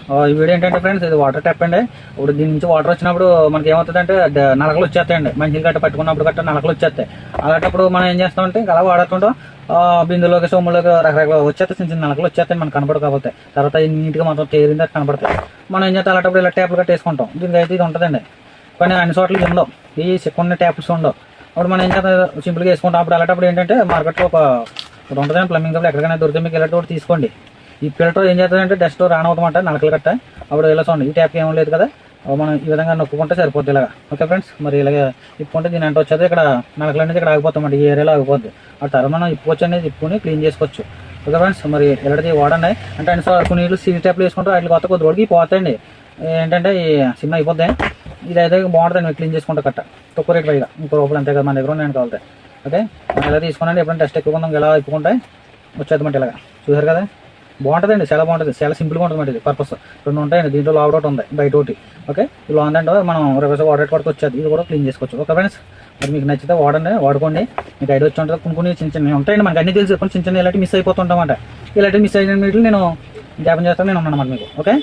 ఈ వీడియో ఏంటంటే ఫ్రెండ్స్, ఇది వాటర్ ట్యాప్ అండి. ఇప్పుడు దీని నుంచి వాటర్ వచ్చినప్పుడు మనకి ఏమవుతుందంటే నలకలు వచ్చేస్తాయండి. మంచిలు గట్ట పట్టుకున్నప్పుడు గట్ట నలకలు వచ్చేస్తాయి. అలాంటప్పుడు మనం ఏం చేస్తామంటే ఇంకా అలా వాడుతుంటాం. బిందులోకి సొమ్ములోకి రకరకాల వచ్చేస్తాయి, చిన్న చిన్న నలకలు వచ్చేస్తాయి మనకు కనపడకపోతే. తర్వాత నీట్గా మొత్తం తేరిందా కనపడతాయి. మనం ఏం చేస్తాం అలాంటప్పుడు ఇలా ట్యాప్లు కట్టేసుకుంటాం. దీనికి అయితే ఇది ఉంటుందండి, కానీ అన్ని చోట్ల ఉండవు, ఈ కొన్ని ట్యాప్స్ ఉండవు. అప్పుడు మనం ఏం చేస్తాం సింపుల్గా వేసుకుంటాం. అప్పుడు అలాంటప్పుడు ఏంటంటే మార్కెట్లో ఒకటి ఉంటుందండి ప్లంబింగ్ కప్పులు, ఎక్కడికైనా దొరికితే మీకు ఇలాంటి ఒకటి తీసుకోండి. ఈ ఫిల్టర్ ఏం చేస్తుందంటే డస్ట్ రానవుతామంట నలకలు కట్ట. అప్పుడు ఇలా చూడండి, ఈ ట్యాప్ ఏం లేదు కదా, మనం ఈ విధంగా నొక్కుంటే సరిపోద్ది ఇలాగా. ఓకే ఫ్రెండ్స్, మరి ఇలాగే ఇప్పుకుంటే దీని అంటే వచ్చేది ఇక్కడ నలకలు అనేది ఇక్కడ ఆగిపోతామండి, ఈ ఏరియాలో ఆగిపోద్ది. ఆ తర్వాత మనం ఇప్పుకోవచ్చు అనేది ఇప్పుకుని క్లీన్ చేసుకోవచ్చు. ఓకే ఫ్రెండ్స్, మరి ఇలాంటిది వాడండి. అంటే అన్ని కొన్ని నీళ్ళు సీల్ ట్యాప్లు వేసుకుంటారు, వాటి కొత్త కొద్ది రోడ్కి పోతాయండి. ఏంటంటే ఈ సిమ్ అయిపోద్ది. ఇది అయితే బాగుంటుంది క్లీన్ చేసుకుంటే కట్ట తక్కువ రేట్లు ఇక ఇంకో రూపాయలు అంతే కదా మన దగ్గర నేను కావాలి. ఓకే, ఇలా తీసుకున్నాండి. ఎప్పుడైనా డస్ట్ ఎక్కువ ఉందాం ఇలా ఇప్పుకుంటే వచ్చేద్దామంటే ఇలాగా. చూసారు కదా, బాగుంటుందండి, చాలా బాగుంటుంది, చాలా సింపుల్గా ఉంటుంది. ఇది పర్పస్ రెండు ఉంటాయండి, దీంట్లో లాగ్ అవుట్ ఉంది బయట ఒకటి. ఓకే, ఈ లాంగ్ అంటే మనం రివర్స్ వాటర్ పడుతూ వచ్చేది, ఇది కూడా క్లీన్ చేసుకోవచ్చు. ఓకే ఫ్రెండ్స్, మరి మీకు నచ్చితే వాడండి, వాడుకోండి. మీకు ఐడియా వచ్చి ఉంటుంది. కొన్ని చిన్న చిన్నవి ఉంటాయండి మనకు అన్ని తెలుసు, కొన్ని చిన్న చిన్న ఇలాంటి మిస్ అయిపోతుంటామంట. ఇలాంటి మిస్ అయిన వీటిని నేను జ్ఞాపం చేస్తాను, నేను ఉన్నాను అన్నమాట మీకు. ఓకే.